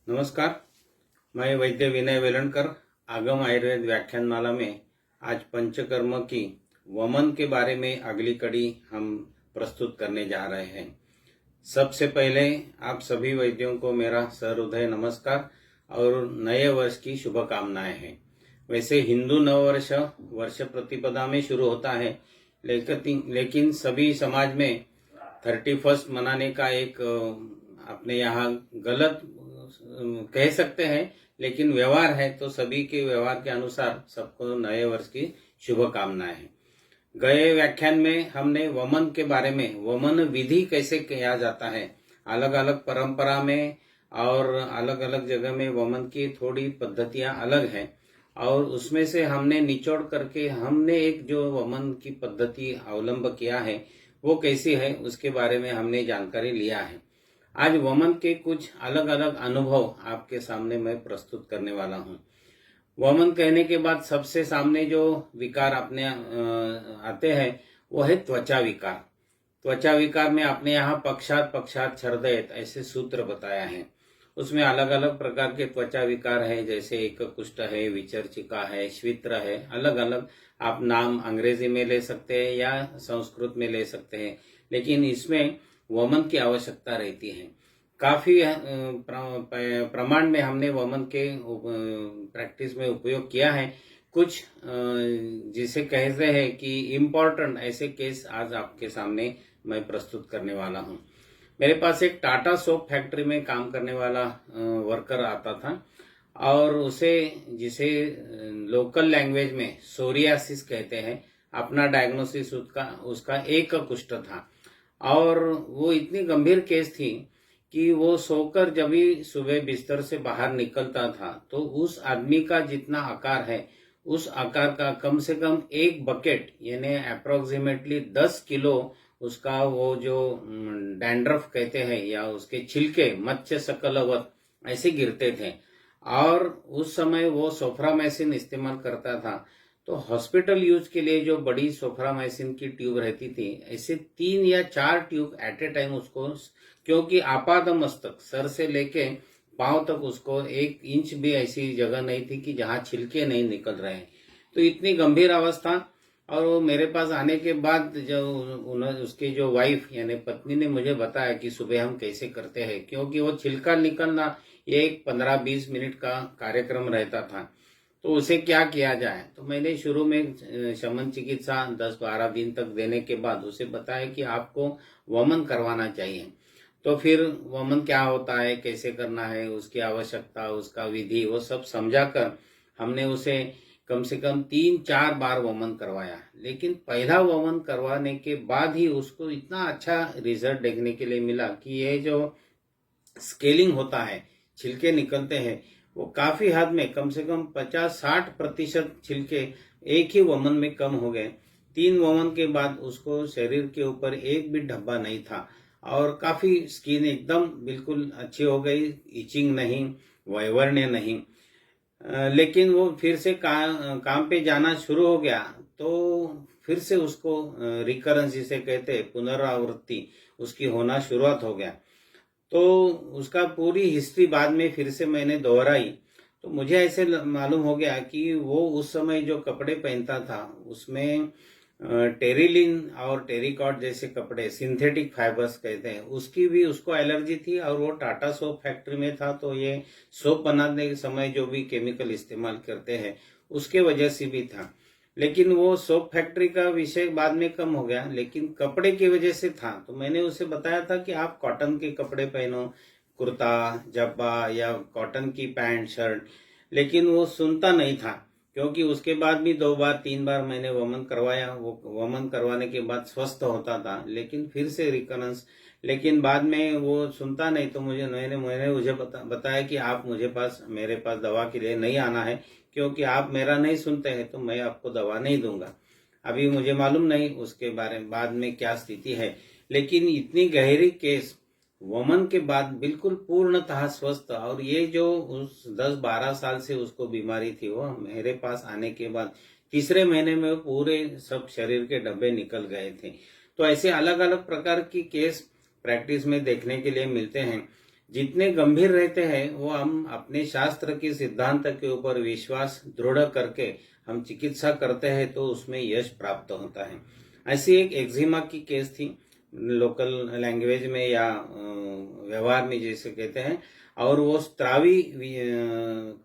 नमस्कार। मैं वैद्य विनय वेलणकर आगम आयुर्वेद व्याख्यानमाला में आज पंचकर्म की वमन के बारे में अगली कड़ी हम प्रस्तुत करने जा रहे हैं। सबसे पहले आप सभी वैद्यों को मेरा सहृदय नमस्कार और नए वर्ष की शुभकामनाएं हैं। वैसे हिंदू नववर्ष वर्ष प्रतिपदा में शुरू होता है, लेकिन सभी समाज में 31 मनाने का एक अपने यहाँ गलत कह सकते हैं, लेकिन व्यवहार है तो सभी के व्यवहार के अनुसार सबको नए वर्ष की शुभकामनाएं हैं। गए व्याख्यान में हमने वमन के बारे में, वमन विधि कैसे किया जाता है, अलग अलग परंपरा में और अलग अलग जगह में वमन की थोड़ी पद्धतियां अलग हैं और उसमें से हमने निचोड़ करके हमने एक जो वमन की पद्धति अवलंब किया है वो कैसी है उसके बारे में हमने जानकारी लिया है। आज वमन के कुछ अलग अलग अनुभव आपके सामने मैं प्रस्तुत करने वाला हूँ। वमन कहने के बाद सबसे सामने जो विकार अपने आते हैं वो है त्वचा विकार। त्वचा विकार में अपने यहाँ पक्षात छर्दयत ऐसे सूत्र बताया है। उसमें अलग अलग प्रकार के त्वचा विकार है, जैसे एक कुष्ठ है, विचर्चिका है, श्वित्र है। अलग अलग आप नाम अंग्रेजी में ले सकते हैं या संस्कृत में ले सकते हैं, लेकिन इसमें वमन की आवश्यकता रहती है। काफी प्रमाण में हमने वमन के प्रैक्टिस में उपयोग किया है। कुछ जिसे कहते हैं कि इम्पोर्टेंट ऐसे केस आज आपके सामने मैं प्रस्तुत करने वाला हूँ। मेरे पास एक टाटा सोप फैक्ट्री में काम करने वाला वर्कर आता था और उसे, जिसे लोकल लैंग्वेज में सोरियासिस कहते हैं, अपना डायग्नोसिस उसका एक कुष्ठ था और वो इतनी गंभीर केस थी कि वो सोकर जब भी सुबह बिस्तर से बाहर निकलता था तो उस आदमी का जितना आकार है उस आकार का कम से कम एक बकेट यानी अप्रोक्सीमेटली 10 किलो उसका वो जो डैंड्रफ कहते हैं या उसके छिलके मत्स्य सकलवत ऐसे गिरते थे। और उस समय वो सोफ्रामाइसिन इस्तेमाल करता था। तो हॉस्पिटल यूज के लिए जो बड़ी सोफ्रामाइसिन की ट्यूब रहती थी, ऐसे 3 या 4 ट्यूब एट ए टाइम उसको, क्योंकि आपाद मस्तक सर से लेके पांव तक उसको 1 इंच भी ऐसी जगह नहीं थी कि जहां छिलके नहीं निकल रहे हैं। तो इतनी गंभीर अवस्था। और वो मेरे पास आने के बाद जो उसकी जो वाइफ यानी पत्नी ने मुझे बताया कि सुबह हम कैसे करते हैं, क्योंकि वो छिलका निकलना ये एक 15-20 मिनट का कार्यक्रम रहता था। तो उसे क्या किया जाए, तो मैंने शुरू में शमन चिकित्सा 10-12 दिन तक देने के बाद उसे बताया कि आपको वमन करवाना चाहिए। तो फिर वमन क्या होता है, कैसे करना है, उसकी आवश्यकता, उसका विधि, वो सब समझाकर हमने उसे कम से कम 3-4 बार वमन करवाया। लेकिन पहला वमन करवाने के बाद ही उसको इतना अच्छा रिजल्ट देखने के लिए मिला कि ये जो स्केलिंग होता है, छिलके निकलते हैं, वो काफी हद में कम से कम 50-60% छिलके एक ही वमन में कम हो गए। 3 वमन के बाद उसको शरीर के ऊपर एक भी धब्बा नहीं था और काफी स्किन एकदम बिल्कुल अच्छी हो गई, इचिंग नहीं, वैवर्ण्य नहीं। लेकिन वो फिर से काम पे जाना शुरू हो गया तो फिर से उसको रिकरेंस जिसे कहते हैं, पुनरावृत्ति उसकी होना शुरुआत हो गया। तो उसका पूरी हिस्ट्री बाद में फिर से मैंने दोहराई तो मुझे ऐसे मालूम हो गया कि वो उस समय जो कपड़े पहनता था उसमें टेरिलिन और टेरिकॉट जैसे कपड़े, सिंथेटिक फाइबर्स कहते हैं, उसकी भी उसको एलर्जी थी। और वो टाटा सोप फैक्ट्री में था तो ये सोप बनाने के समय जो भी केमिकल इस्तेमाल करते हैं उसके वजह से भी था। लेकिन वो सोप फैक्ट्री का विषय बाद में कम हो गया, लेकिन कपड़े की वजह से था। तो मैंने उसे बताया था कि आप कॉटन के कपड़े पहनो, कुर्ता जब्बा या कॉटन की पैंट शर्ट, लेकिन वो सुनता नहीं था। क्योंकि उसके बाद भी 2-3 बार मैंने वमन करवाया। वो वमन करवाने के बाद स्वस्थ होता था, लेकिन फिर से रिकरेंस। लेकिन बाद में वो सुनता नहीं तो मैंने बताया कि आप मेरे पास दवा के लिए नहीं आना है, क्योंकि आप मेरा नहीं सुनते हैं तो मैं आपको दवा नहीं दूंगा। अभी मुझे मालूम नहीं उसके बारे में बाद में क्या स्थिति है, लेकिन इतनी गहरी केस वमन के बाद बिल्कुल पूर्णतः स्वस्थ। और ये जो उस 10-12 साल से उसको बीमारी थी, वो मेरे पास आने के बाद तीसरे महीने में पूरे सब शरीर के डब्बे निकल गए थे। तो ऐसे अलग अलग प्रकार की केस प्रैक्टिस में देखने के लिए मिलते हैं। जितने गंभीर रहते हैं वो हम अपने शास्त्र के सिद्धांत के ऊपर विश्वास दृढ़ करके हम चिकित्सा करते हैं तो उसमें यश प्राप्त होता है। ऐसी एक एक्जिमा की केस थी, लोकल लैंग्वेज में या व्यवहार में जैसे कहते हैं, और वो स्त्रावी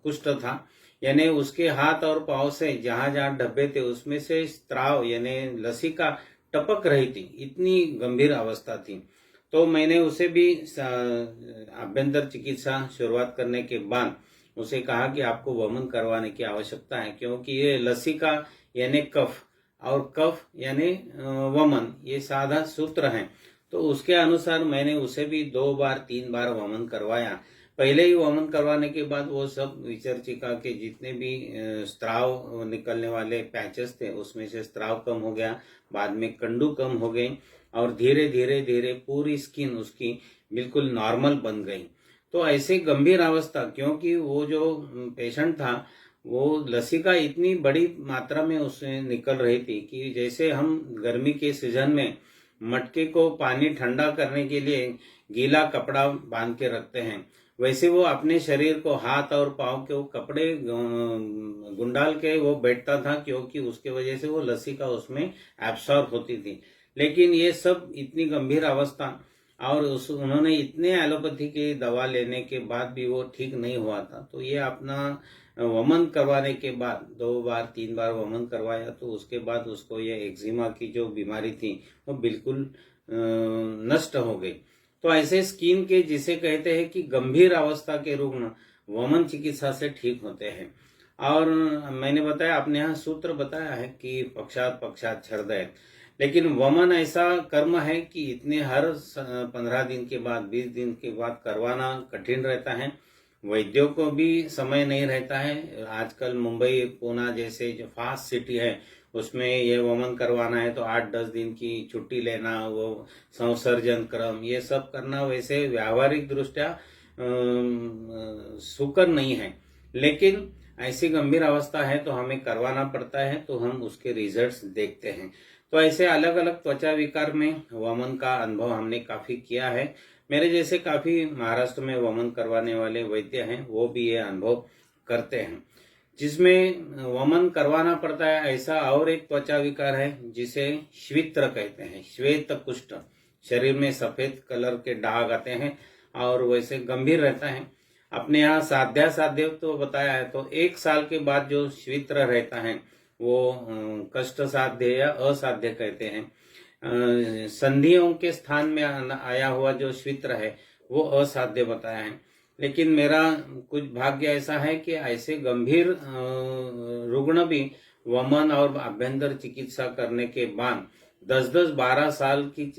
कुष्ठ था, यानी उसके हाथ और पांव से जहां जहां धब्बे थे उसमें से स्त्राव यानी लसिका टपक रही थी, इतनी गंभीर अवस्था थी। तो मैंने उसे भी अभ्यंतर चिकित्सा शुरुआत करने के बाद उसे कहा कि आपको वमन करवाने की आवश्यकता है, क्योंकि ये लसिका यानी कफ और कफ यानी वमन, ये साधा सूत्र है। तो उसके अनुसार मैंने उसे भी 2 बार 3 बार वमन करवाया। पहले ही वमन करवाने के बाद वो सब विचर्चिका के जितने भी स्त्राव निकलने वाले पैचेस थे उसमें से स्त्राव कम हो गया, बाद में कंडू कम हो गई और धीरे धीरे धीरे पूरी स्किन उसकी बिल्कुल नॉर्मल बन गई। तो ऐसे गंभीर अवस्था, क्योंकि वो जो पेशेंट था वो लसिका इतनी बड़ी मात्रा में उससे निकल रही थी कि जैसे हम गर्मी के सीजन में मटके को पानी ठंडा करने के लिए गीला कपड़ा बांध के रखते हैं, वैसे वो अपने शरीर को हाथ और पांव के वो कपड़े गुंडाल के वो बैठता था, क्योंकि उसके वजह से वो लसिका उसमें एब्सॉर्ब होती थी। लेकिन ये सब इतनी गंभीर अवस्था और उन्होंने इतने एलोपैथी की दवा लेने के बाद भी वो ठीक नहीं हुआ था। तो ये अपना वमन करवाने के बाद 2 बार 3 बार वमन करवाया, तो उसके बाद उसको ये एक्जिमा की जो बीमारी थी वो बिल्कुल नष्ट हो गई। तो ऐसे स्किन के जिसे कहते हैं कि गंभीर अवस्था के रुग्ण वमन चिकित्सा से ठीक होते हैं। और मैंने बताया, अपने यहाँ सूत्र बताया है कि पक्षात पक्षात छर्दय, लेकिन वमन ऐसा कर्म है कि इतने हर 15 दिन के बाद 20 दिन के बाद करवाना कठिन रहता है। वैद्यों को भी समय नहीं रहता है। आजकल मुंबई पुणे जैसे जो फास्ट सिटी है उसमें ये वमन करवाना है तो 8-10 दिन की छुट्टी लेना, वो संसर्जन क्रम, ये सब करना वैसे व्यावहारिक दृष्टया सुकर नहीं है। लेकिन ऐसी गंभीर अवस्था है तो हमें करवाना पड़ता है, तो हम उसके रिजल्ट्स देखते हैं। तो ऐसे अलग अलग त्वचा विकार में वमन का अनुभव हमने काफी किया है। मेरे जैसे काफी महाराष्ट्र में वमन करवाने वाले वैद्य हैं, वो भी ये अनुभव करते हैं। जिसमें वमन करवाना पड़ता है ऐसा और एक त्वचा विकार है जिसे श्वित्र कहते हैं, श्वेत कुष्ठ, शरीर में सफेद कलर के दाग आते हैं और वैसे गंभीर रहता है। अपने यहाँ साध्य तो बताया है, तो 1 साल के बाद जो श्वित्र रहता है वो कष्ट साध्य या असाध्य कहते हैं। संधियों के स्थान में आया हुआ जो श्वित्र है वो असाध्य बताया है। लेकिन मेरा कुछ भाग्य ऐसा है कि ऐसे गंभीर रुग्ण भी वमन और अभ्यंतर चिकित्सा करने के बाद 10-10, 12 साल की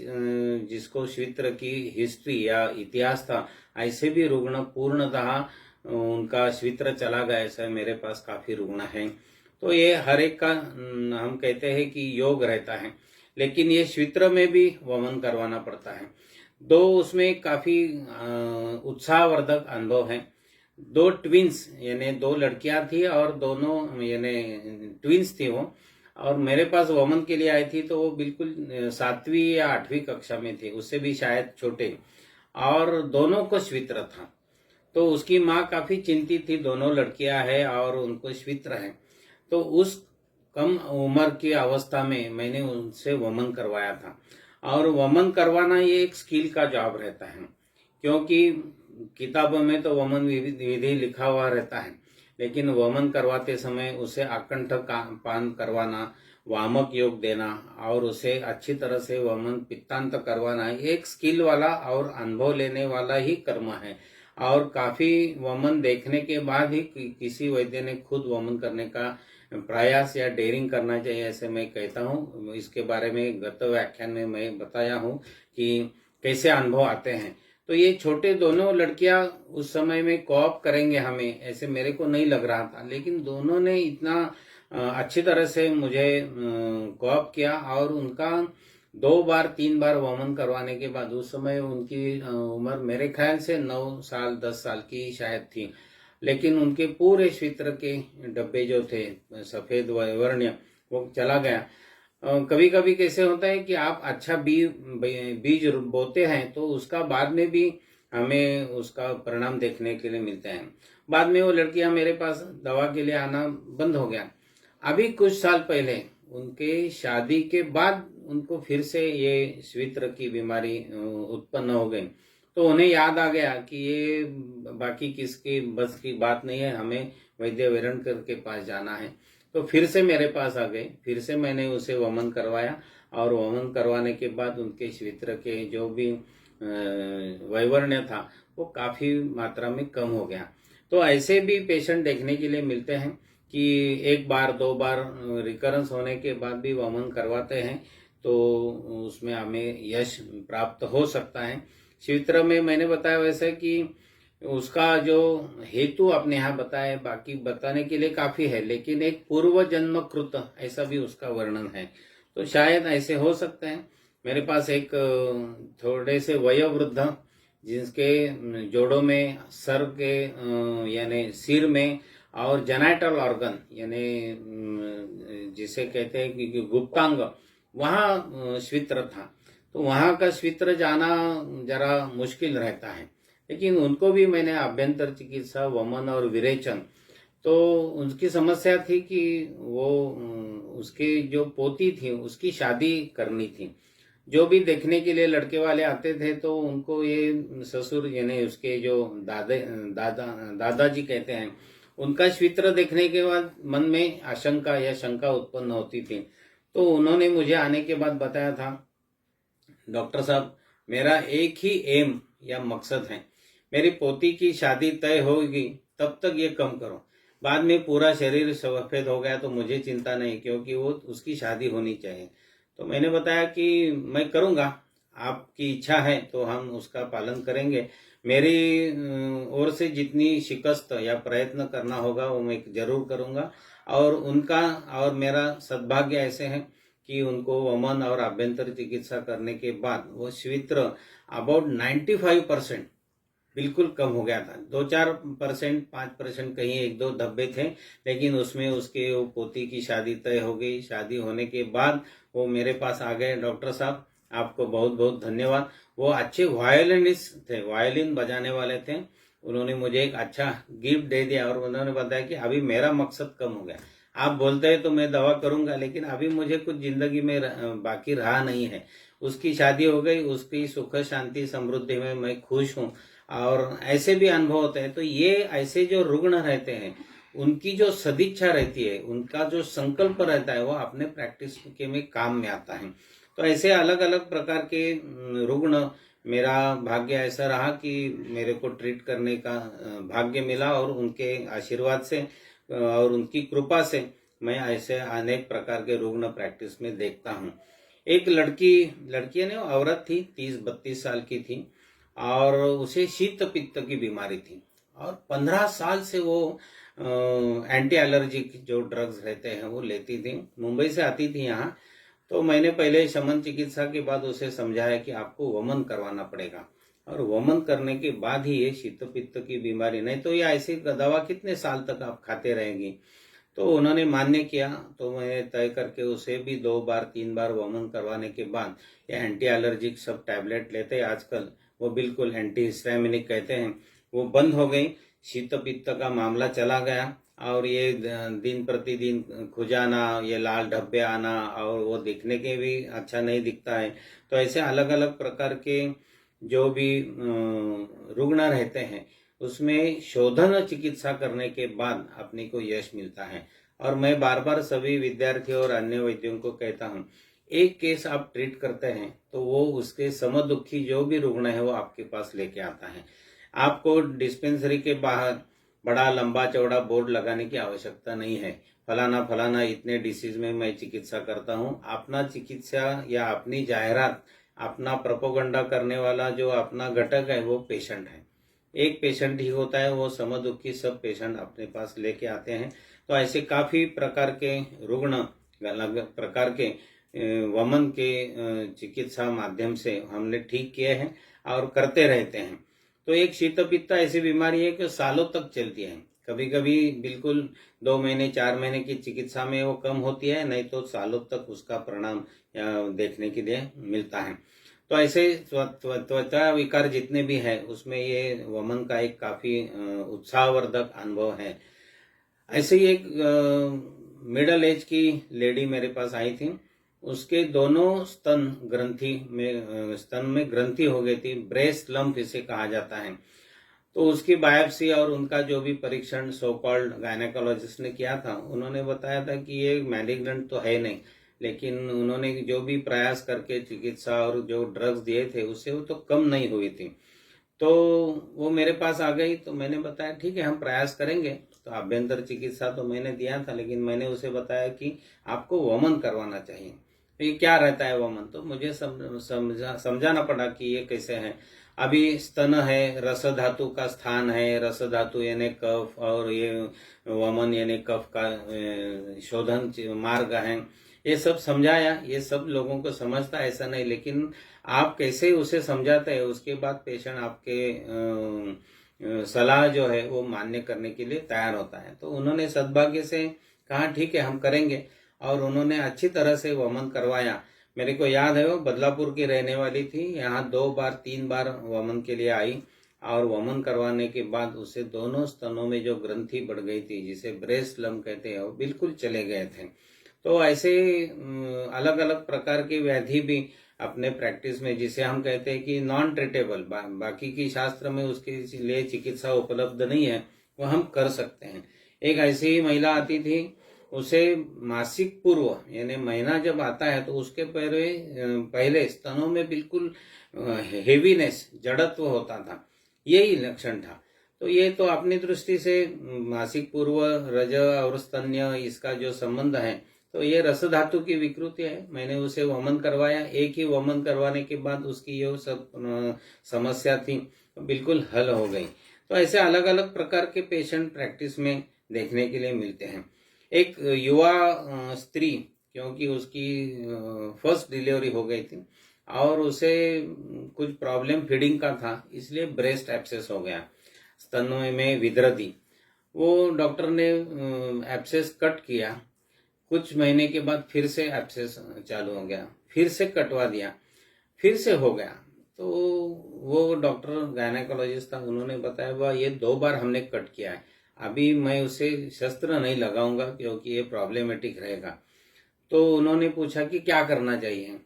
जिसको श्वित्र की हिस्ट्री या इतिहास था, ऐसे भी रुग्ण पूर्णतः उनका श्वित्र चला गया, ऐसा मेरे पास काफी रुग्ण हैं। तो ये हर एक का हम कहते हैं कि योग रहता है, लेकिन ये श्वित्र में भी वमन करवाना पड़ता है। 2 उसमें काफी उत्साहवर्धक अनुभव है। 2 ट्विंस यानी 2 लड़कियां थी और दोनों यानी ट्विंस थी वो, और मेरे पास वमन के लिए आई थी तो वो बिल्कुल 7वीं या 8वीं कक्षा में थे, उससे भी शायद छोटे, और दोनों को श्वित्र था। तो उसकी माँ काफी चिंतित थी, दोनों लड़कियां हैं और उनको श्वित्र है। तो उस कम उम्र की अवस्था में मैंने उनसे वमन करवाया था। और वमन करवाना ये एक स्किल का जॉब रहता है, क्योंकि किताबों में तो वमन विधि लिखा हुआ रहता है, लेकिन वमन करवाते समय उसे आकंठ पान करवाना, वामक योग देना और उसे अच्छी तरह से वमन पित्तांत करवाना एक स्किल वाला और अनुभव लेने वाला ही कर्म है। और काफी वमन देखने के बाद ही किसी वैद्य ने खुद वमन करने का प्रयास या डेयरिंग करना चाहिए, ऐसे मैं कहता हूँ। इसके बारे में गत व्याख्यान में मैं बताया हूँ कि कैसे अनुभव आते हैं। तो ये छोटे दोनों लड़कियां उस समय में कोऑप करेंगे हमें, ऐसे मेरे को नहीं लग रहा था, लेकिन दोनों ने इतना अच्छी तरह से मुझे कोऑप किया। और उनका 2 बार 3 बार वमन करवाने के बाद, उस समय उनकी उम्र मेरे ख्याल से 9 साल 10 साल की शायद थी, लेकिन उनके पूरे श्वित्र के डब्बे जो थे सफेद वर्ण्य वो चला गया। कभी कभी कैसे होता है कि आप अच्छा बीज बोते हैं तो उसका बाद में भी हमें उसका परिणाम देखने के लिए मिलते हैं। बाद में वो लड़कियां मेरे पास दवा के लिए आना बंद हो गया। अभी कुछ साल पहले उनके शादी के बाद उनको फिर से ये श्वित्र की बीमारी उत्पन्न हो गई। तो उन्हें याद आ गया कि ये बाकी किसकी बस की बात नहीं है, हमें वैद्य वेरणकर के पास जाना है। तो फिर से मेरे पास आ गए, फिर से मैंने उसे वमन करवाया और वमन करवाने के बाद उनके श्वित्र के जो भी वैवर्ण्य था वो काफी मात्रा में कम हो गया। तो ऐसे भी पेशेंट देखने के लिए मिलते हैं कि एक बार दो बार रिकरेंस होने के बाद भी वमन करवाते हैं तो उसमें हमें यश प्राप्त हो सकता है। श्वित्र में मैंने बताया वैसे कि उसका जो हेतु आपने यहाँ बताया, बाकी बताने के लिए काफी है, लेकिन एक पूर्व जन्म कृत ऐसा भी उसका वर्णन है। तो शायद ऐसे हो सकते हैं। मेरे पास एक थोड़े से वयोवृद्ध जिसके जोड़ों में सर के यानी सिर में और जेनाइटल ऑर्गन यानी जिसे कहते हैं कि गुप्तांग, वहाँ श्वित्र था। तो वहाँ का श्वित्र जाना जरा मुश्किल रहता है, लेकिन उनको भी मैंने आभ्यंतर चिकित्सा, वमन और विरेचन, तो उनकी समस्या थी कि वो उसकी जो पोती थी उसकी शादी करनी थी। जो भी देखने के लिए लड़के वाले आते थे तो उनको ये ससुर यानी उसके जो दादाजी कहते हैं, उनका श्वित्र देखने के बाद मन में आशंका या शंका उत्पन्न होती थी। तो उन्होंने मुझे आने के बाद बताया था, डॉक्टर साहब मेरा एक ही एम या मकसद है, मेरी पोती की शादी तय होगी तब तक ये कम करो, बाद में पूरा शरीर सफेद हो गया तो मुझे चिंता नहीं, क्योंकि वो उसकी शादी होनी चाहिए। तो मैंने बताया कि मैं करूंगा, आपकी इच्छा है तो हम उसका पालन करेंगे। मेरी ओर से जितनी शिकस्त या प्रयत्न करना होगा वो मैं जरूर करूंगा। और उनका और मेरा सद्भाग्य ऐसे है कि उनको वमन और आभ्यंतर चिकित्सा करने के बाद वो श्वित्र अबाउट 95% बिल्कुल कम हो गया था। 2-4%, 5% कहीं एक दो धब्बे थे, लेकिन उसमें उसके वो पोती की शादी तय हो गई। शादी होने के बाद वो मेरे पास आ गए, डॉक्टर साहब आपको बहुत बहुत धन्यवाद। वो अच्छे वायलिनिस्ट थे, वायलिन बजाने वाले थे। उन्होंने मुझे एक अच्छा गिफ्ट दे दिया और उन्होंने बताया कि अभी मेरा मकसद कम हो गया, आप बोलते हैं तो मैं दवा करूंगा, लेकिन अभी मुझे कुछ जिंदगी में बाकी रहा नहीं है। उसकी शादी हो गई, उसकी सुख शांति समृद्धि में मैं खुश हूँ। और ऐसे भी अनुभव होते हैं। तो ये ऐसे जो रुग्ण रहते हैं उनकी जो सदिच्छा रहती है, उनका जो संकल्प रहता है वो अपने प्रैक्टिस के में काम में आता है। तो ऐसे अलग अलग प्रकार के रुग्ण, मेरा भाग्य ऐसा रहा कि मेरे को ट्रीट करने का भाग्य मिला और उनके आशीर्वाद से और उनकी कृपा से मैं ऐसे अनेक प्रकार के रुग्ण प्रैक्टिस में देखता हूँ। एक लड़की ने औरत थी, 30-32 साल की थी और उसे शीत पित्त की बीमारी थी और 15 साल से वो एंटी एलर्जिक जो ड्रग्स रहते हैं वो लेती थी। मुंबई से आती थी यहाँ। तो मैंने पहले शमन चिकित्सा के बाद उसे समझाया कि आपको वमन करवाना पड़ेगा और वमन करने के बाद ही ये शीत पित्त की बीमारी, नहीं तो ये ऐसी दवा कितने साल तक आप खाते रहेंगी। तो उन्होंने मान्य किया। तो मैंने तय करके उसे भी 2-3 बार वमन करवाने के बाद ये एंटी एलर्जिक सब टैबलेट लेते हैं आजकल, वो बिल्कुल एंटी हिस्टामिनिक कहते हैं, वो बंद हो गई। शीत पित्त का मामला चला गया और ये दिन प्रतिदिन खुजाना, ये लाल धब्बे आना और वो दिखने के भी अच्छा नहीं दिखता है। तो ऐसे अलग अलग प्रकार के जो भी रुग्ण रहते हैं उसमें शोधन चिकित्सा करने के बाद अपने को यश मिलता है। और मैं बार बार सभी विद्यार्थियों और अन्य वैद्यों को कहता हूँ, एक केस आप ट्रीट करते हैं तो वो उसके समदुखी जो भी रुग्ण है वो आपके पास लेके आता है। आपको डिस्पेंसरी के बाहर बड़ा लंबा चौड़ा बोर्ड लगाने की आवश्यकता नहीं है, फलाना फलाना इतने डिसीज में मैं चिकित्सा करता हूँ। अपना चिकित्सा या अपनी जाहिरात, अपना प्रोपोगंडा करने वाला जो अपना घटक है वो पेशेंट है। एक पेशेंट ही होता है, वो समदुखी सब पेशेंट अपने पास लेके आते हैं। तो ऐसे काफी प्रकार के रुग्ण, अलग प्रकार के वमन के चिकित्सा माध्यम से हमने ठीक किए हैं और करते रहते हैं। तो एक शीत पित्त ऐसी बीमारी है कि सालों तक चलती है। कभी कभी बिल्कुल 2 महीने 4 महीने की चिकित्सा में वो कम होती है, नहीं तो सालों तक उसका परिणाम देखने के लिए मिलता है। तो ऐसे त्वचा विकार जितने भी हैं उसमें ये वमन का एक काफी उत्साहवर्धक अनुभव है। ऐसे ही एक मिडल एज की लेडी मेरे पास आई थी। उसके दोनों स्तन में ग्रंथि हो गई थी, ब्रेस्ट लंप इसे कहा जाता है। तो उसकी बायोप्सी और उनका जो भी परीक्षण सो कॉल्ड गायनेकोलॉजिस्ट ने किया था, उन्होंने बताया था कि ये मैलिग्नेंट तो है नहीं, लेकिन उन्होंने जो भी प्रयास करके चिकित्सा और जो ड्रग्स दिए थे उससे वो तो कम नहीं हुई थी। तो वो मेरे पास आ गई, तो मैंने बताया ठीक है हम प्रयास करेंगे। तो आभ्यंतर चिकित्सा तो मैंने दिया था, लेकिन मैंने उसे बताया कि आपको वमन करवाना चाहिए। तो ये क्या रहता है वमन, तो मुझे समझाना पड़ा कि ये कैसे है। अभी स्तन है, रस धातु का स्थान है, रस धातु यानी कफ, और ये वमन यानी कफ का शोधन मार्ग है। ये सब समझाया, ये सब लोगों को समझता ऐसा नहीं, लेकिन आप कैसे उसे समझाते हैं उसके बाद पेशेंट आपके सलाह जो है वो मान्य करने के लिए तैयार होता है। तो उन्होंने सद्भाग्य से कहा ठीक है हम करेंगे, और उन्होंने अच्छी तरह से वमन करवाया। मेरे को याद है वो बदलापुर की रहने वाली थी, यहाँ 2 बार 3 बार वमन के लिए आई, और वमन करवाने के बाद उसे दोनों स्तनों में जो ग्रंथि बढ़ गई थी जिसे ब्रेस्ट लंप कहते हैं वो बिल्कुल चले गए थे। तो ऐसे अलग अलग प्रकार की व्याधि भी अपने प्रैक्टिस में, जिसे हम कहते हैं कि नॉन ट्रीटेबल, बाकी की शास्त्र में उसके लिए चिकित्सा उपलब्ध नहीं है, वो हम कर सकते हैं। एक ऐसी ही महिला आती थी, उसे मासिक पूर्व यानी महीना जब आता है तो उसके पहले स्तनों में बिल्कुल हेवीनेस, जड़त्व होता था, यही लक्षण था। तो ये तो अपनी दृष्टि से मासिक पूर्व, रज और स्तन्य इसका जो संबंध है, तो ये रस धातु की विकृति है। मैंने उसे वमन करवाया, एक ही वमन करवाने के बाद उसकी ये सब समस्या थी तो बिल्कुल हल हो गई। तो ऐसे अलग अलग प्रकार के पेशेंट प्रैक्टिस में देखने के लिए मिलते हैं। एक युवा स्त्री, क्योंकि उसकी फर्स्ट डिलीवरी हो गई थी और उसे कुछ प्रॉब्लम फीडिंग का था, इसलिए ब्रेस्ट एब्सेस हो गया, स्तनों में विद्रति। वो डॉक्टर ने एब्सेस कट किया, कुछ महीने के बाद फिर से एब्सेस चालू हो गया, फिर से कटवा दिया, फिर से हो गया। तो वो डॉक्टर गायनेकोलॉजिस्ट था, उन्होंने बताया वह ये 2 बार हमने कट किया है, अभी मैं उसे शस्त्र नहीं लगाऊंगा क्योंकि ये प्रॉब्लमेटिक रहेगा। तो उन्होंने पूछा कि क्या करना चाहिए,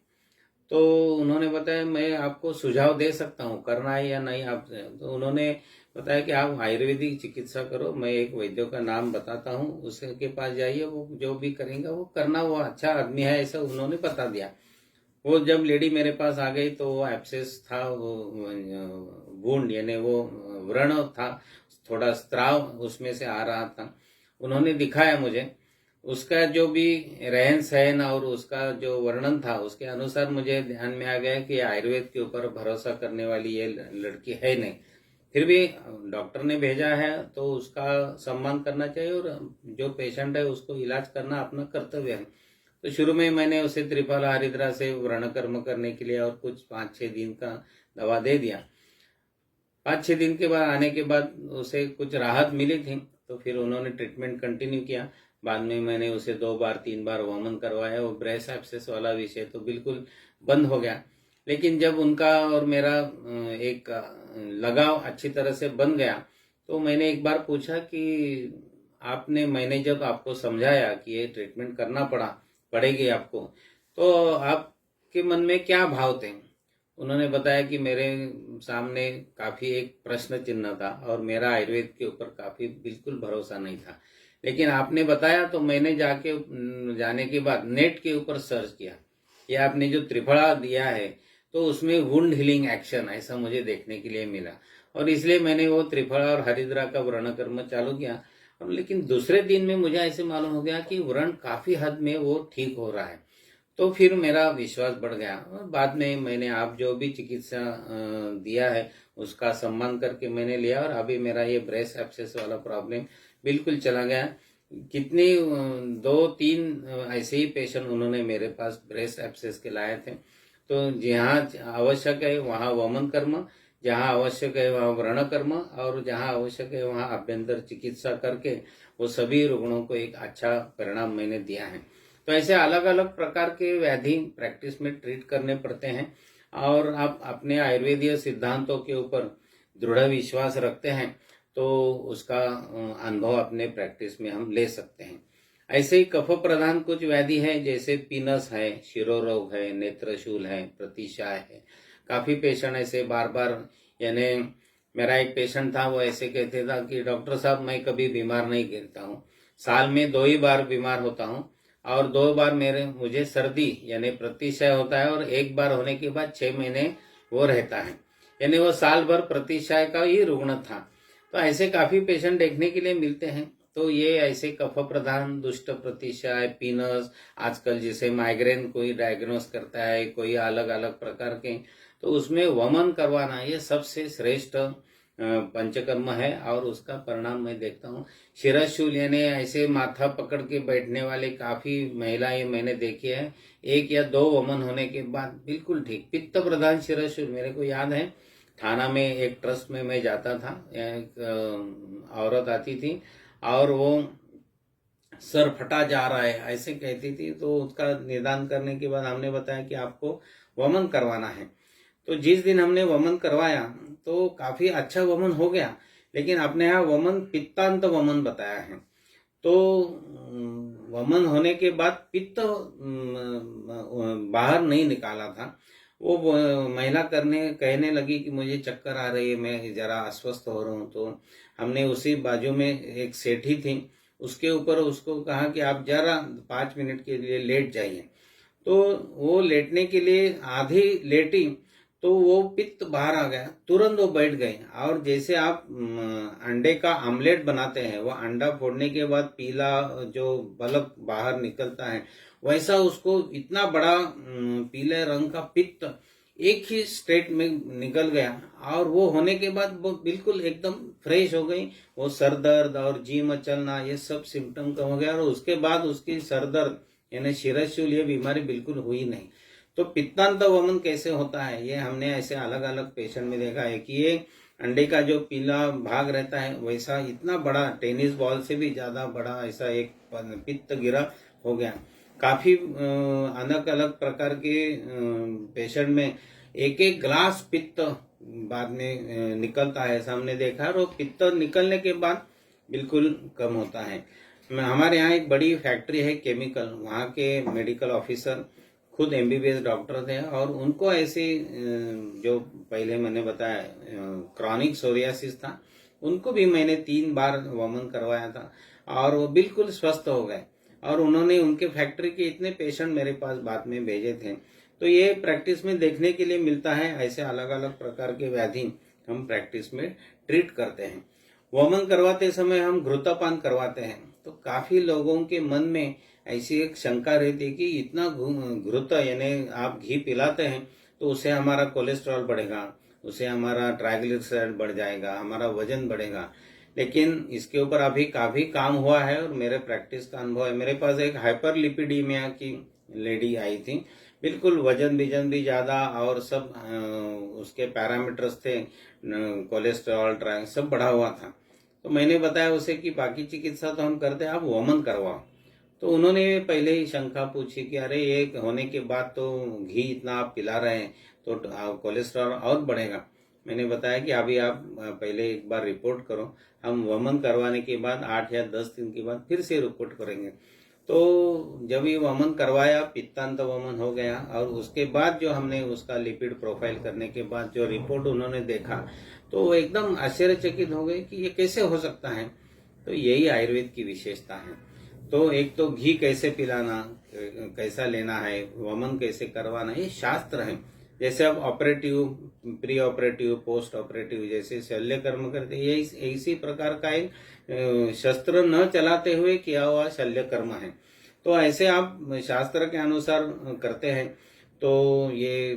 तो उन्होंने बताया मैं आपको सुझाव दे सकता हूँ करना है या नहीं आप। तो उन्होंने बताया कि आप आयुर्वेदिक चिकित्सा करो, मैं एक वैद्य का नाम बताता हूँ, उसके पास जाइए, वो जो भी करेंगे वो करना, वो अच्छा आदमी है, ऐसा उन्होंने बता दिया। वो जब लेडी मेरे पास आ गई तो वो एब्सेस था, वो वुंड यानी वो व्रण था, थोड़ा स्त्राव उसमें से आ रहा था। उन्होंने दिखाया मुझे, उसका जो भी रहन सहन और उसका जो वर्णन था उसके अनुसार मुझे ध्यान में आ गया कि आयुर्वेद के ऊपर भरोसा करने वाली ये लड़की है नहीं। फिर भी डॉक्टर ने भेजा है तो उसका सम्मान करना चाहिए, और जो पेशेंट है उसको इलाज करना अपना कर्तव्य है। तो शुरू में मैंने उसे त्रिफल हरिद्रा से व्रण कर्म करने के लिए और कुछ 5-6 दिन का दवा दे दिया। 5-6 दिन के बाद आने के बाद उसे कुछ राहत मिली थी, तो फिर उन्होंने ट्रीटमेंट कंटिन्यू किया। बाद में मैंने उसे 2 बार 3 बार वमन करवाया, वो ब्रेस्ट एब्सेस वाला विषय तो बिल्कुल बंद हो गया। लेकिन जब उनका और मेरा एक लगाव अच्छी तरह से बन गया, तो मैंने एक बार पूछा कि मैंने जब आपको समझाया कि ये ट्रीटमेंट करना पड़ेगी आपको, तो आपके मन में क्या भाव थे। उन्होंने बताया कि मेरे सामने काफी एक प्रश्न चिन्ह था और मेरा आयुर्वेद के ऊपर काफी बिल्कुल भरोसा नहीं था, लेकिन आपने बताया तो मैंने जाने के बाद नेट के ऊपर सर्च किया, ये आपने जो त्रिफला दिया है तो उसमें वुंड हीलिंग एक्शन ऐसा मुझे देखने के लिए मिला, और इसलिए मैंने वो त्रिफला और हरिद्रा का व्रण कर्म चालू किया। और लेकिन दूसरे दिन में मुझे ऐसे मालूम हो गया कि व्रण काफी हद में वो ठीक हो रहा है, तो फिर मेरा विश्वास बढ़ गया। और बाद में मैंने आप जो भी चिकित्सा दिया है उसका सम्मान करके मैंने लिया, और अभी मेरा ये ब्रेस्ट एब्सेस वाला प्रॉब्लम बिल्कुल चला गया। कितने 2-3 ऐसे ही पेशेंट उन्होंने मेरे पास ब्रेस्ट एब्सेस के लाए थे। तो जहाँ आवश्यक है वहाँ वमन कर्म, जहाँ आवश्यक है वहाँ व्रण कर्म, और जहाँ आवश्यक है वहाँ आभ्यंतर चिकित्सा करके वो सभी रुग्णों को एक अच्छा परिणाम मैंने दिया है। तो ऐसे अलग अलग प्रकार के व्याधि प्रैक्टिस में ट्रीट करने पड़ते हैं, और आप अपने आयुर्वेदीय सिद्धांतों के ऊपर दृढ़ विश्वास रखते हैं तो उसका अनुभव अपने प्रैक्टिस में हम ले सकते हैं। ऐसे ही कफ प्रधान कुछ व्याधि है, जैसे पीनस है, शिरोरोग है, नेत्रशूल है, प्रतिशाय है। काफी पेशेंट ऐसे बार बार, यानी मेरा एक पेशेंट था, वो ऐसे कहते था कि डॉक्टर साहब मैं कभी बीमार नहीं गिरता हूँ, साल में 2 ही बार बीमार होता हूँ और 2 बार मुझे सर्दी यानी प्रतिशय होता है और 1 बार होने के बाद 6 महीने वो रहता है, यानी वो साल भर प्रतिशय का ही रुग्ण था। तो ऐसे काफी पेशेंट देखने के लिए मिलते हैं। तो ये ऐसे कफ प्रधान, दुष्ट प्रतिशय, पीनस, आजकल जैसे माइग्रेन कोई डायग्नोस करता है, कोई अलग अलग प्रकार के, तो उसमें वमन करवाना ये सबसे श्रेष्ठ पंचकर्म है। और उसका परिणाम मैं देखता हूँ। शिरशूल यानी ऐसे माथा पकड़ के बैठने वाले काफी महिलाएं मैंने देखी है, 1 या 2 वमन होने के बाद बिल्कुल ठीक। पित्त प्रधान शिरशूल, मेरे को याद है थाना में एक ट्रस्ट में मैं जाता था, एक औरत आती थी और वो सर फटा जा रहा है ऐसे कहती थी, तो उसका निदान करने के बाद हमने बताया कि आपको वमन करवाना है। तो जिस दिन हमने वमन करवाया तो काफी अच्छा वमन हो गया, लेकिन अपने यहाँ वमन पित्तांत वमन बताया है। तो वमन होने के बाद पित्त बाहर नहीं निकाला था। वो महिला कहने लगी कि मुझे चक्कर आ रही है, मैं जरा अस्वस्थ हो रहा हूँ। तो हमने उसी बाजू में एक सेठी थी, उसके ऊपर उसको कहा कि आप जरा 5 मिनट के लिए लेट जाइए। तो वो लेटने के लिए आधी लेटी तो वो पित्त बाहर आ गया, तुरंत वो बैठ गए। और जैसे आप अंडे का आमलेट बनाते हैं, वो अंडा फोड़ने के बाद पीला जो बल्ब बाहर निकलता है, वैसा उसको इतना बड़ा पीले रंग का पित्त एक ही स्टेट में निकल गया। और वो होने के बाद वो बिल्कुल एकदम फ्रेश हो गई। वो सर दर्द और जी मचलना ये सब सिम्टम कम हो गया और उसके बाद उसकी सर दर्द यानी शिरशूल ये बीमारी बिल्कुल हुई नहीं। तो पित्तांत वमन कैसे होता है, ये हमने ऐसे अलग अलग पेशेंट में देखा है कि ये अंडे का जो पीला भाग रहता है वैसा इतना बड़ा, टेनिस बॉल से भी ज्यादा बड़ा ऐसा एक पित्त गिरा हो गया। काफी अलग अलग प्रकार के पेशेंट में 1-1 ग्लास पित्त बाद में निकलता है, ऐसा हमने देखा। और वो पित्त निकलने के बाद बिल्कुल कम होता है। हमारे यहाँ एक बड़ी फैक्ट्री है केमिकल, वहाँ के मेडिकल ऑफिसर खुद MBBS डॉक्टर थे और उनको ऐसे जो पहले मैंने बताया क्रॉनिक सोरियासिस था, उनको भी मैंने 3 बार वमन करवाया था और वो बिल्कुल स्वस्थ हो गए। और उन्होंने उनके फैक्ट्री के इतने पेशेंट मेरे पास बाद में भेजे थे। तो ये प्रैक्टिस में देखने के लिए मिलता है, ऐसे अलग अलग प्रकार के व्याधि हम प्रैक्टिस में ट्रीट करते हैं। वमन करवाते समय हम घृतपान करवाते हैं, तो काफी लोगों के मन में ऐसी एक शंका रहती है कि इतना घृत यानी आप घी पिलाते हैं तो उससे हमारा कोलेस्ट्रॉल बढ़ेगा, उससे हमारा ट्राइग्लिसराइड बढ़ जाएगा, हमारा वजन बढ़ेगा। लेकिन इसके ऊपर अभी काफी काम हुआ है और मेरे प्रैक्टिस का अनुभव है। मेरे पास एक हाइपरलिपिडीमिया की लेडी आई थी, बिल्कुल वजन भी ज्यादा और सब उसके पैरामीटर्स थे, कोलेस्ट्रॉल ट्राई सब बढ़ा हुआ था। तो मैंने बताया उसे कि बाकी चिकित्सा तो हम करते हैं, आप वमन करवाओ। तो उन्होंने पहले ही शंका पूछी कि अरे ये होने के बाद तो घी इतना आप पिला रहे हैं तो कोलेस्ट्रॉल और बढ़ेगा। मैंने बताया कि अभी आप पहले एक बार रिपोर्ट करो, हम वमन करवाने के बाद 8 या 10 दिन के बाद फिर से रिपोर्ट करेंगे। तो जब ये वमन करवाया, पित्तांत वमन हो गया और उसके बाद जो हमने उसका लिपिड प्रोफाइल करने के बाद जो रिपोर्ट उन्होंने देखा तो वो एकदम आश्चर्यचकित हो गए कि ये कैसे हो सकता है। तो यही आयुर्वेद की विशेषता है। तो एक तो घी कैसे पिलाना, कैसा लेना है, वमन कैसे करवाना, ये शास्त्र है। जैसे अब operative, pre operative, post operative जैसे शल्य कर्म करते, ये इसी प्रकार का एक शस्त्र न चलाते हुए किया हुआ शल्य कर्म है। तो ऐसे आप शास्त्र के अनुसार करते हैं तो ये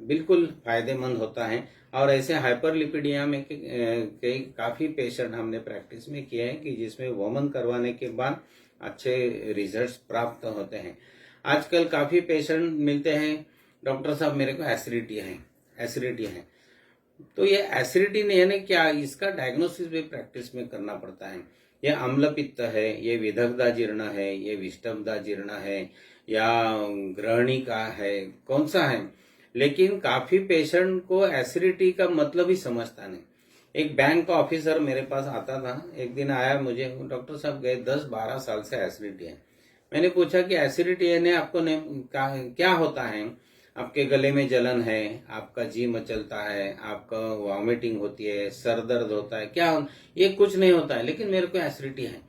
बिल्कुल फायदेमंद होता है। और ऐसे हाइपरलिपिडिया में कई काफी पेशेंट हमने प्रैक्टिस में किए हैं कि जिसमें वमन करवाने के बाद अच्छे रिजल्ट्स प्राप्त होते हैं। आजकल काफी पेशेंट मिलते हैं, डॉक्टर साहब मेरे को एसिडिटी है। तो ये एसिडिटी नहीं है क्या, इसका डायग्नोसिस भी प्रैक्टिस में करना पड़ता है। ये अम्ल पित्त है, ये विदग्धा जीर्ण है, ये विष्टब्धा जीर्ण है या ग्रहणी का है, कौन सा है। लेकिन काफी पेशेंट को एसिडिटी का मतलब ही समझता नहीं। एक बैंक का ऑफिसर मेरे पास आता था, एक दिन आया मुझे, डॉक्टर साहब गए 10-12 साल से एसिडिटी है। मैंने पूछा कि एसिडिटी है आपको क्या होता है? आपके गले में जलन है, आपका जी मचलता है, आपका वॉमिटिंग होती है, सर दर्द होता है, क्या? ये कुछ नहीं होता है, लेकिन मेरे को एसिडिटी है।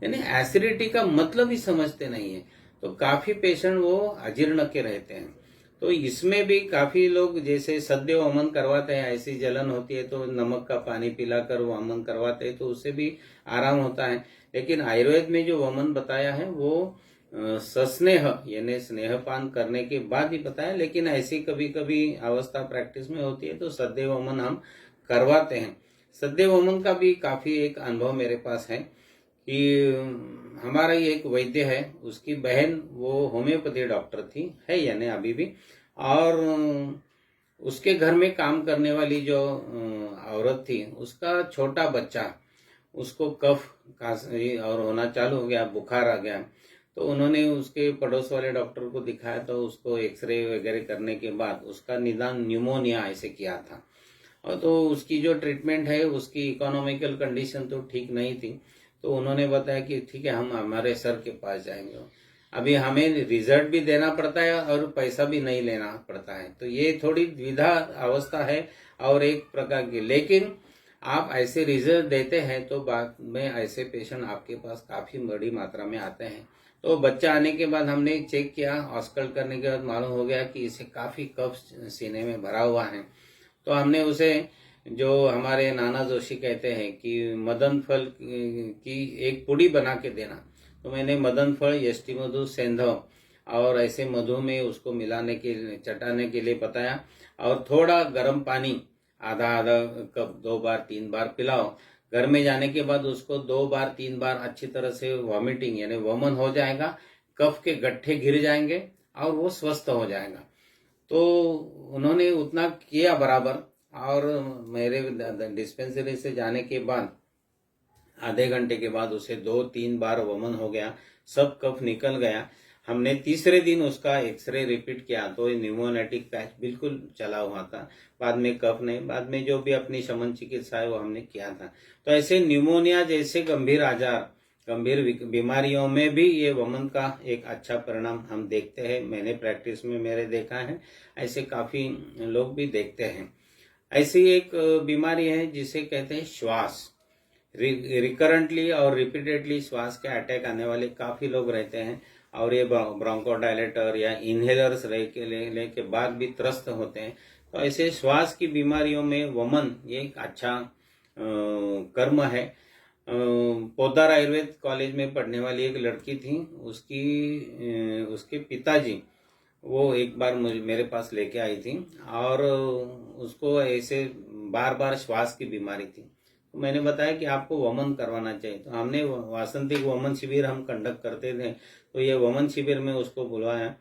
यानी एसिडिटी का मतलब ही समझते नहीं है। तो काफी पेशेंट वो अजीर्ण के रहते हैं। तो इसमें भी काफी लोग जैसे सद्य वमन करवाते हैं, ऐसी जलन होती है तो नमक का पानी पिलाकर वमन करवाते हैं, तो उससे भी आराम होता है। लेकिन आयुर्वेद में जो वमन बताया है वो सस्नेह यानी स्नेहपान करने के बाद ही बताया। लेकिन ऐसी कभी कभी अवस्था प्रैक्टिस में होती है तो सद्य वमन हम करवाते हैं। सद्य वमन का भी काफी एक अनुभव मेरे पास है कि हमारा ही एक वैद्य है, उसकी बहन वो होम्योपैथी डॉक्टर थी, है यानी अभी भी, और उसके घर में काम करने वाली जो औरत थी, उसका छोटा बच्चा, उसको कफ खांसी और होना चालू हो गया, बुखार आ गया। तो उन्होंने उसके पड़ोस वाले डॉक्टर को दिखाया, तो उसको एक्सरे वगैरह करने के बाद उसका निदान न्यूमोनिया ऐसे किया था। और तो उसकी जो ट्रीटमेंट है, उसकी इकोनॉमिकल कंडीशन तो ठीक नहीं थी। तो उन्होंने बताया कि ठीक है, हम हमारे सर के पास जाएंगे। अभी हमें रिजल्ट भी देना पड़ता है और पैसा भी नहीं लेना पड़ता है, तो ये थोड़ी द्विधा अवस्था है और एक प्रकार की। लेकिन आप ऐसे रिजल्ट देते हैं तो बाद में ऐसे पेशेंट आपके पास काफी बड़ी मात्रा में आते हैं। तो बच्चा आने के बाद हमने चेक किया, ऑस्कल्ट करने के बाद मालूम हो गया कि इसे काफी कफ सीने में भरा हुआ है। तो हमने उसे, जो हमारे नाना जोशी कहते हैं कि मदन फल की एक पुड़ी बना के देना, तो मैंने मदन फल, यष्टि मधु, सेंधव और ऐसे मधु में उसको मिलाने के चटाने के लिए बताया। और थोड़ा गर्म पानी आधा आधा कप 2 बार 3 बार पिलाओ। घर में जाने के बाद उसको 2 बार 3 बार अच्छी तरह से वॉमिटिंग यानी वमन हो जाएगा, कफ के गट्ठे गिर जाएंगे और वो स्वस्थ हो जाएगा। तो उन्होंने उतना किया बराबर, और मेरे डिस्पेंसरी से जाने के बाद आधे घंटे के बाद उसे 2-3 बार वमन हो गया, सब कफ निकल गया। हमने तीसरे दिन उसका एक्सरे रिपीट किया तो न्यूमोनेटिक पैच बिल्कुल चला हुआ था। बाद में कफ नहीं, बाद में जो भी अपनी शमन चिकित्सा है वो हमने किया था। तो ऐसे न्यूमोनिया जैसे गंभीर आजार, गंभीर बीमारियों में भी ये वमन का एक अच्छा परिणाम हम देखते हैं। मैंने प्रैक्टिस में मेरे देखा है, ऐसे काफी लोग भी देखते हैं। ऐसी एक बीमारी है जिसे कहते हैं श्वास, रिकरेंटली और रिपीटेडली श्वास के अटैक आने वाले काफी लोग रहते हैं, और ये ब्रोंकोडायलेटर या इनहेलर्स लेने के बाद भी त्रस्त होते हैं। तो ऐसे श्वास की बीमारियों में वमन ये एक अच्छा कर्म है। पोद्दार आयुर्वेद कॉलेज में पढ़ने वाली एक लड़की थी, उसके पिताजी वो एक बार मेरे पास लेके आई थी, और उसको ऐसे बार बार श्वास की बीमारी थी। तो मैंने बताया कि आपको वमन करवाना चाहिए। तो हमने वासंतिक वमन शिविर हम कंडक्ट करते थे, तो ये वमन शिविर में उसको बुलवाया,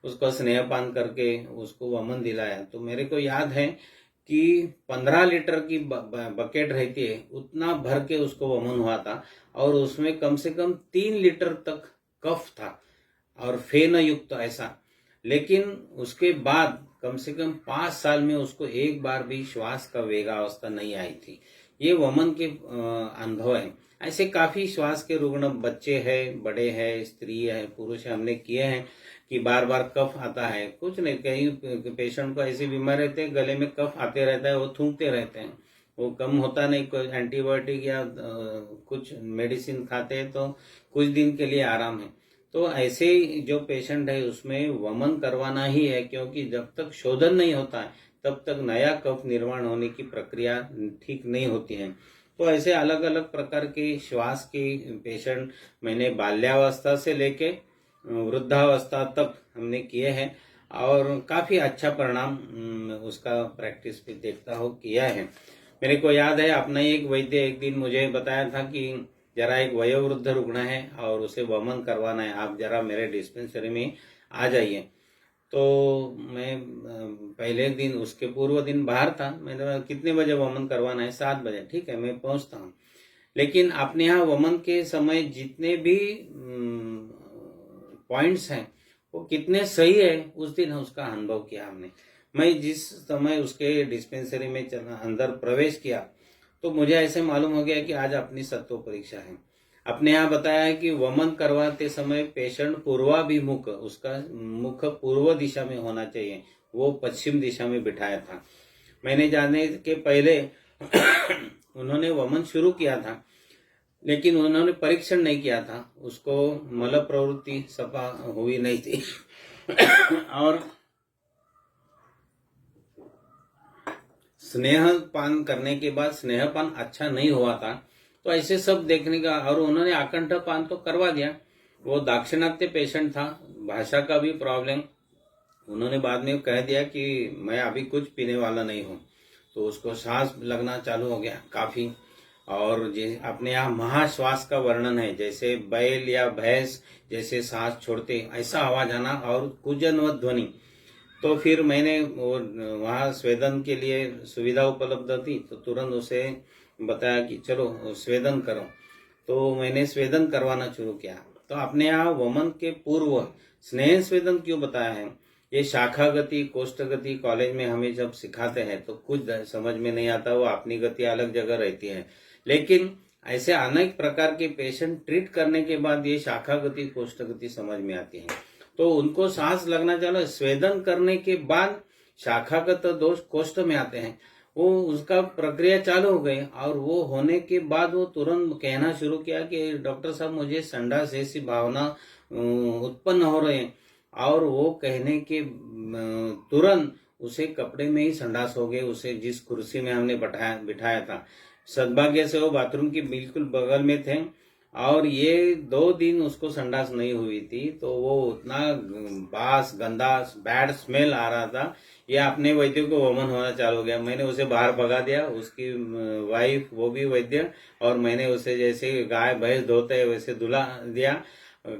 उसको स्नेहपान करके उसको वमन दिलाया। तो मेरे को याद है कि 15 लीटर की बकेट रहती है, उतना भर के उसको वमन हुआ था, और उसमें कम से कम 3 लीटर तक कफ था और फेन युक्त ऐसा। लेकिन उसके बाद कम से कम 5 साल में उसको एक बार भी श्वास का वेगावस्था नहीं आई थी। ये वमन के अनुभव है। ऐसे काफी श्वास के रुग्ण बच्चे हैं, बड़े हैं, स्त्री है, पुरुष है, हमने किए हैं कि बार बार कफ आता है। कुछ नहीं, कई पेशेंट को ऐसी बीमारी रहती है, गले में कफ आते रहता है, वो थूकते रहते हैं, वो कम होता नहीं। कोई एंटीबायोटिक या कुछ मेडिसिन खाते हैं तो कुछ दिन के लिए आराम है। तो ऐसे जो पेशेंट है उसमें वमन करवाना ही है, क्योंकि जब तक शोधन नहीं होता है तब तक नया कफ निर्माण होने की प्रक्रिया ठीक नहीं होती है। तो ऐसे अलग अलग प्रकार के श्वास के पेशेंट मैंने बाल्यावस्था से लेके वृद्धावस्था तक हमने किए हैं, और काफी अच्छा परिणाम उसका प्रैक्टिस पे देखता हो किया है। मेरे को याद है, अपना एक वैद्य एक दिन मुझे बताया था कि जरा एक वयोवृद्ध रुग्ण है और उसे वमन करवाना है, आप जरा मेरे डिस्पेंसरी में आ जाइए। तो मैं पहले दिन, उसके पूर्व दिन बाहर था, मैंने कितने बजे वमन करवाना है? 7 बजे। ठीक है, मैं पहुंचता हूँ। लेकिन अपने यहाँ वमन के समय जितने भी पॉइंट्स हैं वो कितने सही है, उस दिन उसका अनुभव किया हमने। मैं जिस समय उसके डिस्पेंसरी में चला अंदर प्रवेश किया तो मुझे ऐसे मालूम हो गया कि आज अपनी सत्व परीक्षा है। अपने यहाँ बताया है कि वमन करवाते समय पेशेंट पूर्वाभिमुख, उसका मुख पूर्व दिशा में होना चाहिए, वो पश्चिम दिशा में बिठाया था। मैंने जाने के पहले उन्होंने वमन शुरू किया था, लेकिन उन्होंने परीक्षण नहीं किया था, उसको मल प्रवृत्ति सफा हुई नहीं थी और स्नेहपान करने के बाद स्नेहपान अच्छा नहीं हुआ था। तो ऐसे सब देखने का, और उन्होंने आकंठ पान तो करवा दिया। वो दाक्षिणात्य पेशेंट था, भाषा का भी प्रॉब्लम, उन्होंने बाद में कह दिया कि मैं अभी कुछ पीने वाला नहीं हूँ। तो उसको सांस लगना चालू हो गया काफी। और अपने यहाँ महाश्वास का वर्णन है, जैसे बैल या भैंस जैसे सांस छोड़ते ऐसा आवाज आना और कुजन व ध्वनि। तो फिर मैंने वहाँ स्वेदन के लिए सुविधा उपलब्ध थी, तो तुरंत उसे बताया कि चलो स्वेदन करो। तो मैंने स्वेदन करवाना शुरू किया। तो अपने यहाँ वमन के पूर्व स्नेह स्वेदन क्यों बताया है? ये शाखा गति, कोष्ठ गति कॉलेज में हमें जब सिखाते हैं तो कुछ समझ में नहीं आता, वो अपनी गति अलग जगह रहती है। लेकिन ऐसे अनेक प्रकार के पेशेंट ट्रीट करने के बाद ये शाखा गति, कोष्ठ गति समझ में आती है। तो उनको सांस लगना चलो, स्वेदन करने के बाद शाखागत दोष कोष्ठ में आते हैं, वो उसका प्रक्रिया चालू हो गई। और वो होने के बाद वो तुरंत कहना शुरू किया कि डॉक्टर साहब मुझे संडास जैसी भावना उत्पन्न हो रही है। और वो कहने के तुरंत उसे कपड़े में ही संडास हो गए, उसे जिस कुर्सी में हमने बिठाया था। सद्भाग्य से वो बाथरूम की बिल्कुल बगल में थे और ये 2 दिन उसको संडास नहीं हुई थी, तो वो उतना बास गंदा बैड स्मेल आ रहा था। ये अपने वैद्य को वमन होना चालू हो गया। मैंने उसे बाहर भगा दिया, उसकी वाइफ वो भी वैद्य, और मैंने उसे जैसे गाय भैंस धोते है वैसे धुला दिया,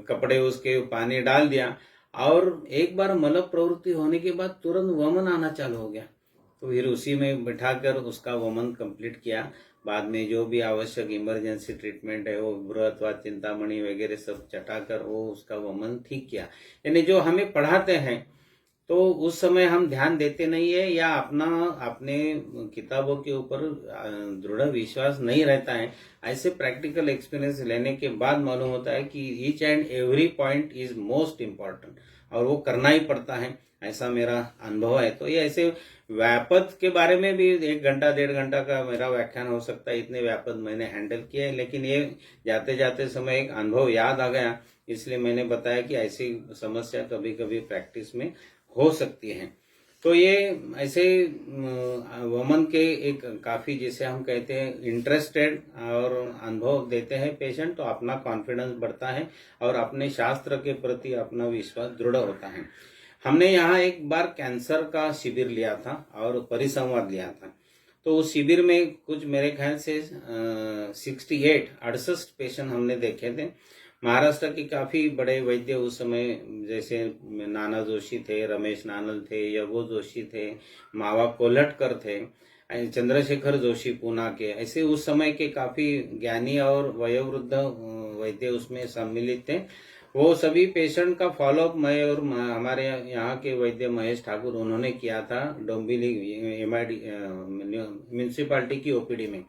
कपड़े उसके पानी डाल दिया। और एक बार मल प्रवृत्ति होने के बाद तुरंत वमन आना चालू हो गया। तो फिर उसी में बिठाकर उसका वमन कंप्लीट किया। बाद में जो भी आवश्यक इमरजेंसी ट्रीटमेंट है वो बृहत्वाद, चिंतामणि वगैरह सब चटाकर वो उसका वमन ठीक किया। यानी जो हमें पढ़ाते हैं तो उस समय हम ध्यान देते नहीं है, या अपने किताबों के ऊपर दृढ़ विश्वास नहीं रहता है। ऐसे प्रैक्टिकल एक्सपीरियंस लेने के बाद मालूम होता है कि each and every point is most important और वो करना ही पड़ता है, ऐसा मेरा अनुभव है। तो ये ऐसे व्यापद के बारे में भी 1 घंटा 1.5 घंटा का मेरा व्याख्यान हो सकता है, इतने व्यापद मैंने हैंडल किए हैं। लेकिन ये जाते जाते समय एक अनुभव याद आ गया, इसलिए मैंने बताया कि ऐसी समस्या कभी कभी प्रैक्टिस में हो सकती है। तो ये ऐसे वमन के एक काफी, जिसे हम कहते हैं इंटरेस्टेड और अनुभव देते हैं पेशेंट, तो अपना कॉन्फिडेंस बढ़ता है और अपने शास्त्र के प्रति अपना विश्वास दृढ़ होता है। हमने यहाँ एक बार कैंसर का शिविर लिया था और परिसंवाद लिया था। तो उस शिविर में कुछ मेरे ख्याल से 68 पेशेंट हमने देखे थे। महाराष्ट्र के काफी बड़े वैद्य उस समय, जैसे नाना जोशी थे, रमेश नानल थे, यगो जोशी थे, मावा कोल्हटकर थे, चंद्रशेखर जोशी पूना के, ऐसे उस समय के काफी ज्ञानी और वयोवृद्ध वैद्य उसमें सम्मिलित थे। वो सभी पेशेंट का फॉलोअप मैं और हमारे यहाँ के वैद्य महेश ठाकुर उन्होंने किया था डोंबिवली MID म्यूनिसिपालिटी की OPD में।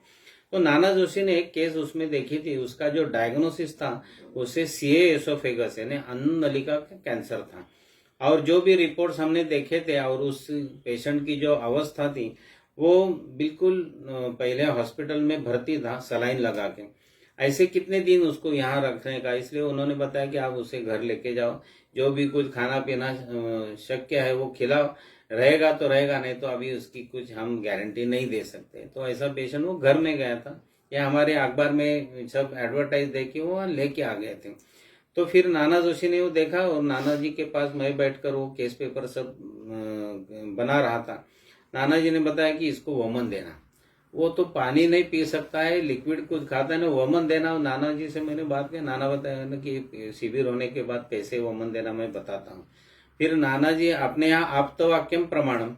तो नाना जोशी ने एक केस उसमें देखी थी, उसका जो डायग्नोसिस था उसे CA एसोफेगस यानी अन्न नलिका का कैंसर था। और जो भी रिपोर्ट्स हमने देखे थे और उस पेशेंट की जो अवस्था थी वो बिल्कुल पहले हॉस्पिटल में भर्ती था सलाइन लगा के। ऐसे कितने दिन उसको यहाँ रखने का, इसलिए उन्होंने बताया कि आप उसे घर लेके जाओ, जो भी कुछ खाना पीना शक्य है वो खिलाओ, रहेगा तो रहेगा, नहीं तो अभी उसकी कुछ हम गारंटी नहीं दे सकते। तो ऐसा पेशेंट वो घर में गया था, या हमारे अखबार में सब एडवर्टाइज देके वो लेके आ गए थे। तो फिर नाना जोशी ने वो देखा और नाना जी के पास मैं बैठकर वो केस पेपर सब बना रहा था। नाना जी ने बताया कि इसको वमन देना, वो तो पानी नहीं पी सकता है, लिक्विड कुछ खाता है ना, वमन देना। नाना जी से मैंने बात की, नाना बताया ना कि शिविर होने के बाद कैसे वमन देना मैं बताता हूँ। फिर नाना जी अपने यहाँ आप्तवाक्यम प्रमाणम,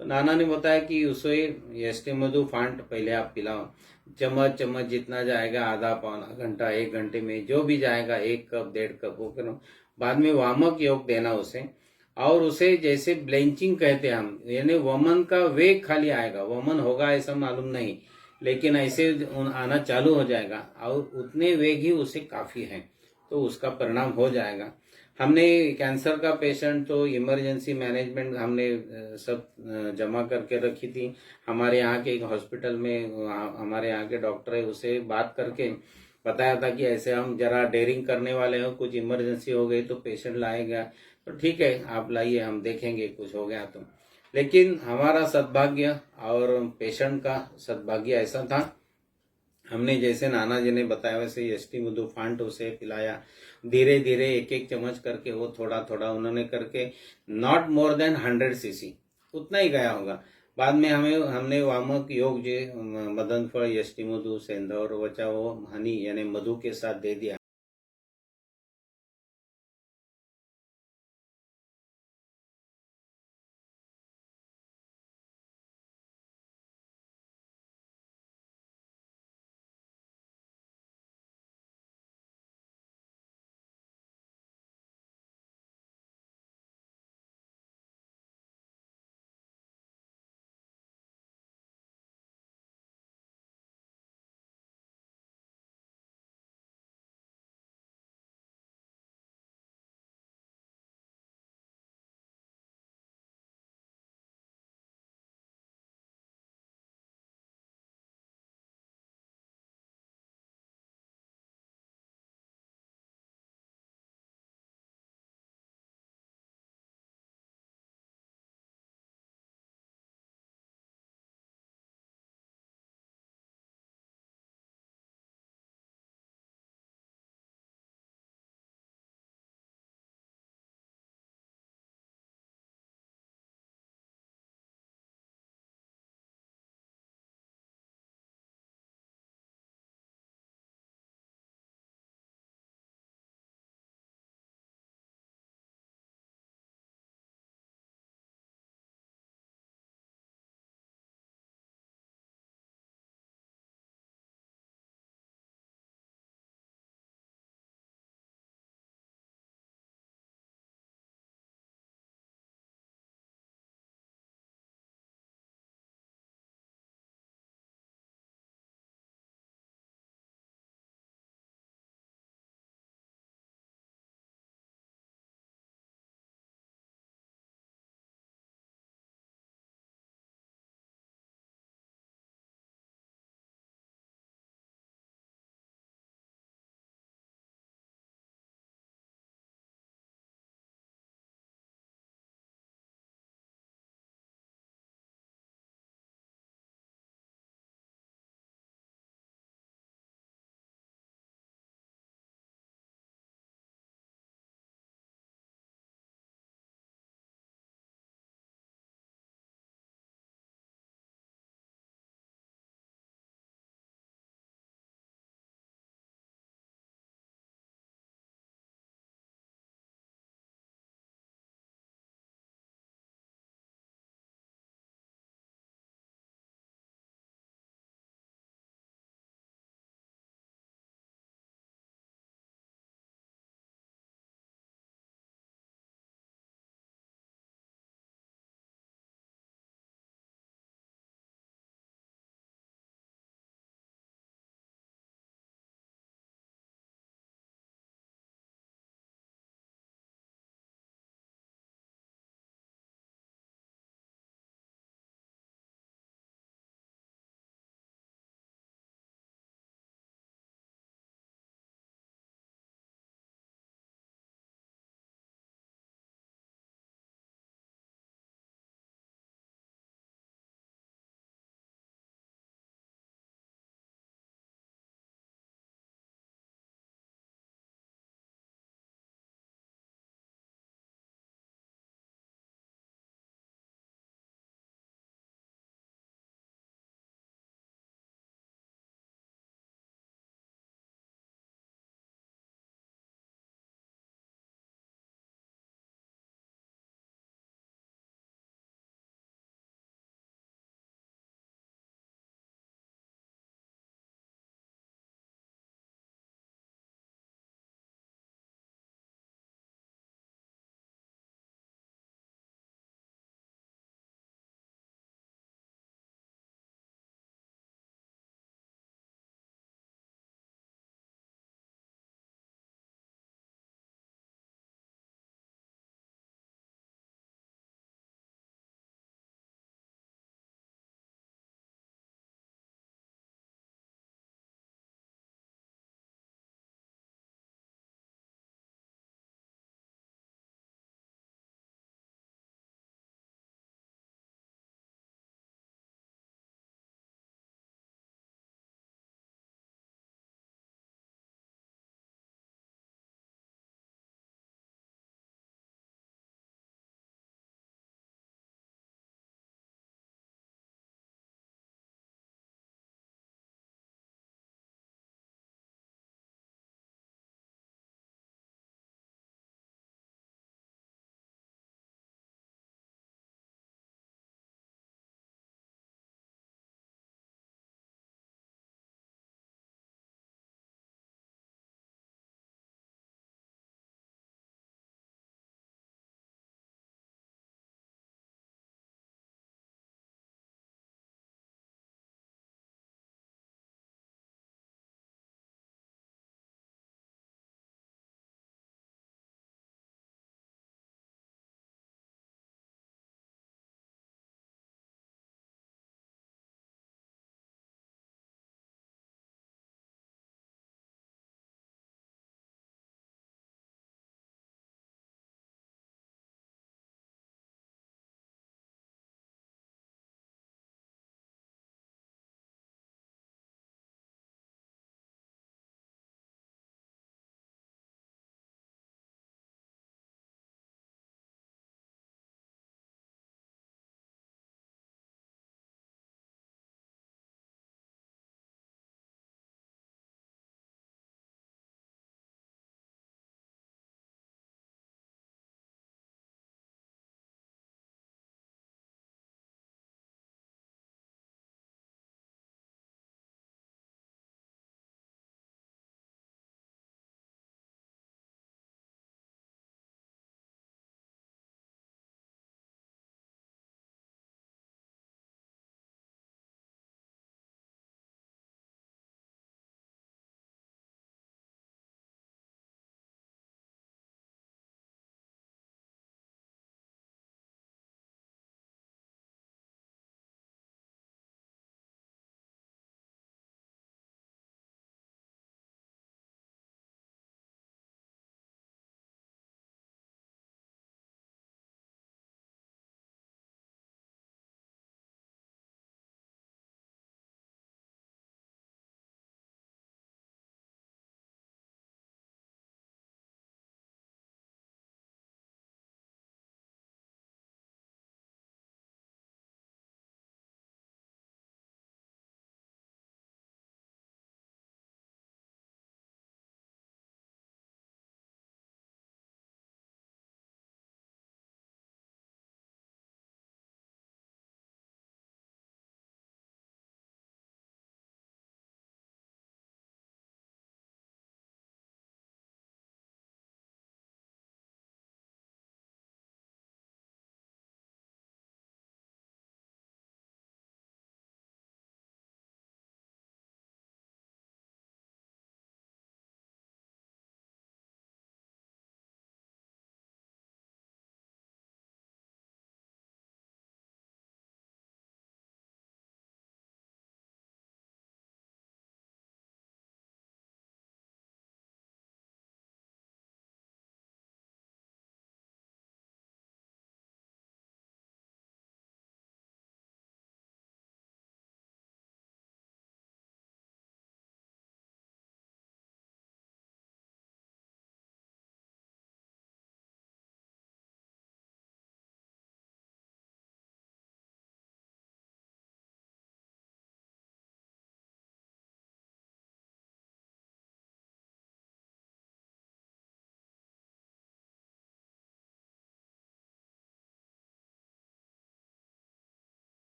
तो नाना ने बताया कि उसे यष्टि मधु फांट पहले आप पिलाओ, चम्मच चम्मच जितना जाएगा, आधा पौना घंटा 1 घंटे में जो भी जाएगा, 1 कप 1.5 कप वो करो। बाद में वामक योग देना उसे, और उसे जैसे ब्लेंचिंग कहते हैं हम, यानी वमन का वेग खाली आएगा, वमन होगा ऐसा मालूम नहीं, लेकिन ऐसे आना चालू हो जाएगा और उतने वेग ही उसे काफी है, तो उसका परिणाम हो जाएगा। हमने कैंसर का पेशेंट तो इमरजेंसी मैनेजमेंट हमने सब जमा करके रखी थी। हमारे यहाँ के एक हॉस्पिटल में हमारे यहाँ के डॉक्टर है, उसे बात करके बताया था कि ऐसे हम जरा डेयरिंग करने वाले हो, कुछ इमरजेंसी हो गई तो पेशेंट लाएगा, तो ठीक है आप लाइए, हम देखेंगे कुछ हो गया तो। लेकिन हमारा सद्भाग्य और पेशेंट का सद्भाग्य ऐसा था, हमने जैसे नाना जी ने बताया वैसे यष्टि मधु फांट उसे पिलाया, धीरे धीरे एक एक चम्मच करके, वो थोड़ा थोड़ा उन्होंने करके, नॉट मोर देन 100 cc उतना ही गया होगा। बाद में हमने वामक योग जो मदन फल, यष्टि मधु, सेंधौर वचा वो हनी यानी मधु के साथ दे दिया।